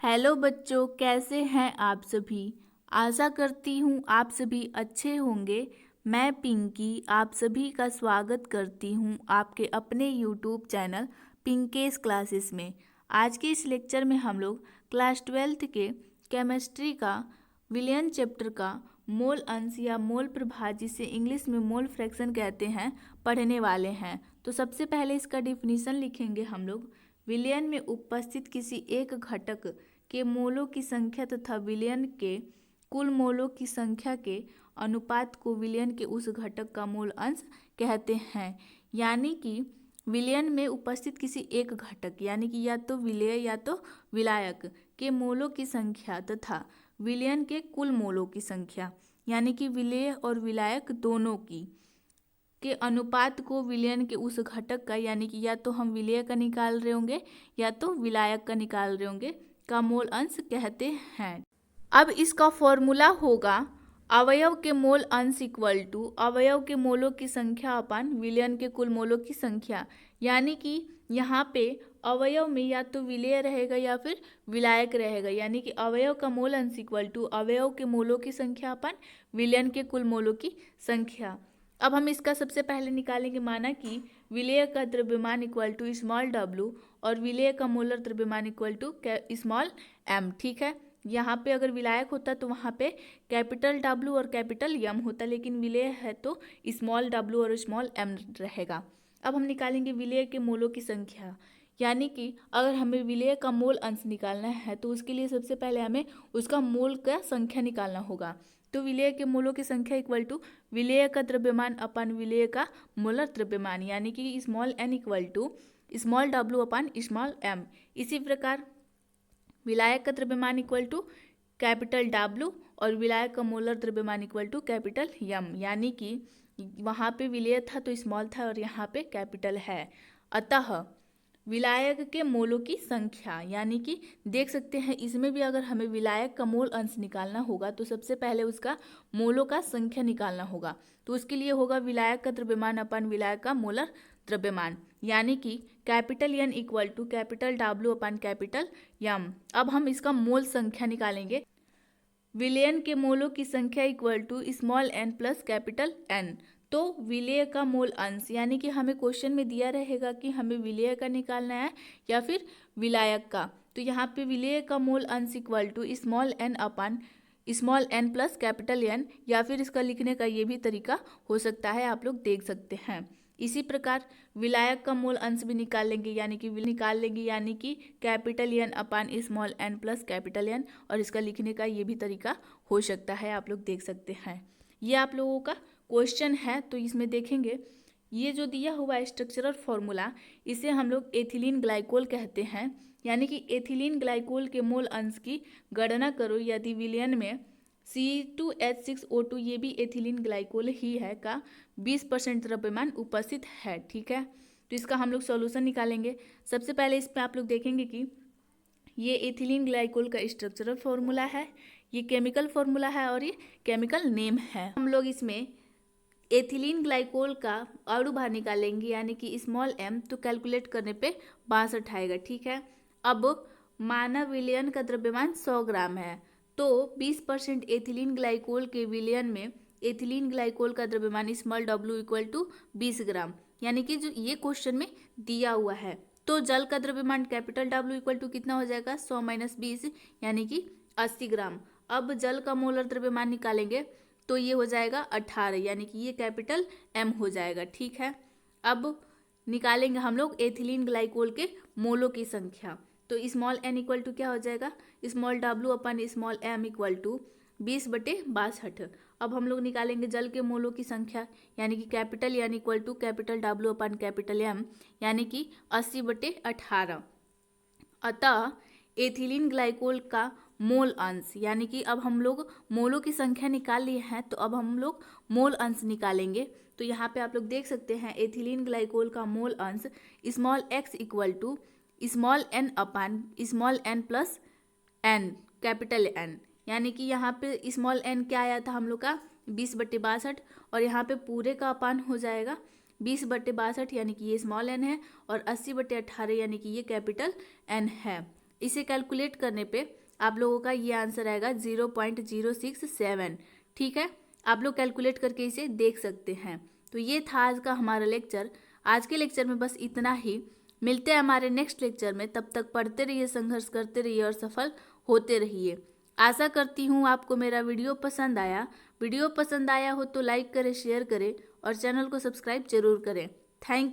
Hello बच्चों, कैसे हैं आप सभी। आशा करती हूँ आप सभी अच्छे होंगे। मैं पिंकी आप सभी का स्वागत करती हूँ आपके अपने यूट्यूब चैनल पिंकेस क्लासेस में। आज के इस लेक्चर में हम लोग क्लास 12th के केमिस्ट्री का विलियन चैप्टर का मोल अंश या मोल प्रभाव, जिसे इंग्लिश में मोल फ्रैक्शन कहते हैं, पढ़ने वाले हैं। तो सबसे पहले इसका डिफिनीशन लिखेंगे हम लोग। विलयन में उपस्थित किसी एक घटक के मोलों की संख्या तथा विलयन के कुल मोलों की संख्या के अनुपात को विलयन के उस घटक का मोल अंश कहते हैं। यानी कि विलयन में उपस्थित किसी एक घटक यानी कि या तो विलेय या तो विलायक के मोलों की संख्या तथा विलयन के कुल मोलों की संख्या यानी कि विलेय और विलायक दोनों की के अनुपात को विलयन के उस घटक का यानी कि या तो हम विलेय का निकाल रहे होंगे या तो विलायक का निकाल रहे होंगे का मोल अंश कहते हैं। अब इसका फॉर्मूला होगा अवयव के मोल अंश इक्वल टू अवयव के मोलों की संख्या अपान विलयन के कुल मोलों की संख्या। यानी कि यहाँ पे अवयव में या तो विलेय रहेगा या फिर विलायक रहेगा। यानी कि अवयव का मोल अंश इक्वल टू अवयव के मोलों की संख्या अपान विलयन के कुल मोलों की संख्या। अब हम इसका सबसे पहले निकालेंगे। माना कि विलेय का द्रव्यमान इक्वल टू स्मॉल w और विलेय का मोलर द्रव्यमान इक्वल टू स्मॉल m। ठीक है, यहाँ पे अगर विलायक होता तो वहाँ पे कैपिटल W और कैपिटल M होता, लेकिन विलेय है तो स्मॉल w और स्मॉल m रहेगा। अब हम निकालेंगे विलेय के मोलों की संख्या। यानी कि अगर हमें विलेय का मोल अंश निकालना है तो उसके लिए सबसे पहले हमें उसका मोल का संख्या निकालना होगा। तो विलेय के मोलों की संख्या इक्वल टू विलेय का द्रव्यमान अपान विलेय का मोलर द्रव्यमान यानी कि small n equal to small w upon small m। इसी प्रकार विलायक का द्रव्यमान इक्वल टू कैपिटल W और विलायक का मोलर द्रव्यमान इक्वल टू कैपिटल M। यानी कि वहाँ पे विलेय था तो स्मॉल था और यहाँ पे कैपिटल है। अतः विलायक के मोलों की संख्या यानी कि देख सकते हैं इसमें भी अगर हमें विलायक का मोल अंश निकालना होगा तो सबसे पहले उसका मोलों का संख्या निकालना होगा। तो उसके लिए होगा विलायक का द्रव्यमान अपन विलायक का मोलर द्रव्यमान यानी कि capital N equal to capital W upon capital M। अब हम इसका मोल संख्या निकालेंगे। विलयन के मोलों की संख्या equal to small n plus capital N। तो विलेय का मोल अंश यानी कि हमें क्वेश्चन में दिया रहेगा कि हमें विलेय का निकालना है या फिर विलायक का। तो यहाँ पे विलेय का मोल अंश equal to small n upon small n plus capital N, या फिर इसका लिखने का ये भी तरीका हो सकता है, आप लोग देख सकते हैं। इसी प्रकार विलायक का मोल अंश भी निकाल लेंगे यानी कि capital N upon small n plus capital N, और इसका लिखने का ये भी तरीका हो सकता है, आप लोग देख सकते हैं। ये आप लोगों का क्वेश्चन है तो इसमें देखेंगे ये जो दिया हुआ स्ट्रक्चरल फॉर्मूला इसे हम लोग एथिलीन ग्लाइकोल कहते हैं। यानी कि एथिलीन ग्लाइकोल के मोल अंश की गणना करो यदि विलयन में C2H6O2 ये भी एथिलीन ग्लाइकोल ही है का 20% द्रव्यमान उपस्थित है। ठीक है, तो इसका हम लोग सॉल्यूशन निकालेंगे। सबसे पहले इस पर आप लोग देखेंगे कि ये एथिलीन ग्लाइकोल का स्ट्रक्चरल फॉर्मूला है, ये केमिकल फॉर्मूला है और ये केमिकल नेम है। हम लोग इसमें एथिलीन ग्लाइकोल का अणु भार निकालेंगे यानी कि स्मॉल m, तो कैलकुलेट करने पे 62 आएगा। ठीक है, अब मानव विलयन का द्रव्यमान 100 ग्राम है तो 20% एथिलीन ग्लाइकोल के विलयन में एथिलीन ग्लाइकोल का द्रव्यमान स्मॉल w इक्वल टू 20 ग्राम। यानी कि जो ये क्वेश्चन में दिया हुआ है तो जल का द्रव्यमान कैपिटल W इक्वल टू कितना हो जाएगा 100 माइनस 20 यानी कि 80 ग्राम। अब जल का मोलर द्रव्यमान निकालेंगे तो ये हो जाएगा 18 यानी कि ये कैपिटल M हो जाएगा। ठीक है, अब निकालेंगे हम लोग एथिलीन ग्लाइकोल के मोलों की संख्या। तो स्मॉल n इक्वल टू क्या हो जाएगा small w upon small m equal to 20/62। अब हम लोग निकालेंगे जल के मोलों की संख्या यानी कि capital N equal to capital W upon capital M यानी कि 80/18। अतः एथिलीन ग्लाइकोल का मोल अंश यानी कि अब हम लोग मोलों की संख्या निकाल लिए हैं तो अब हम लोग मोल अंश निकालेंगे। तो यहाँ पे आप लोग देख सकते हैं एथिलीन ग्लाइकोल का मोल अंश small x equal to small n upon small n plus n capital N। यानी कि यहाँ पे स्मॉल n क्या आया था हम लोग का 20/62 और यहाँ पे पूरे का अपान हो जाएगा 20/62 यानी कि ये स्मॉल n है और 80/18 यानी कि ये कैपिटल N है। इसे कैलकुलेट करने पे आप लोगों का ये आंसर आएगा 0.067। ठीक है, आप लोग कैलकुलेट करके इसे देख सकते हैं। तो ये था आज का हमारा लेक्चर। आज के लेक्चर में बस इतना ही। मिलते हैं हमारे नेक्स्ट लेक्चर में। तब तक पढ़ते रहिए, संघर्ष करते रहिए और सफल होते रहिए। आशा करती हूँ आपको मेरा वीडियो पसंद आया। वीडियो पसंद आया हो तो लाइक करें, शेयर करें और चैनल को सब्सक्राइब जरूर करें। थैंक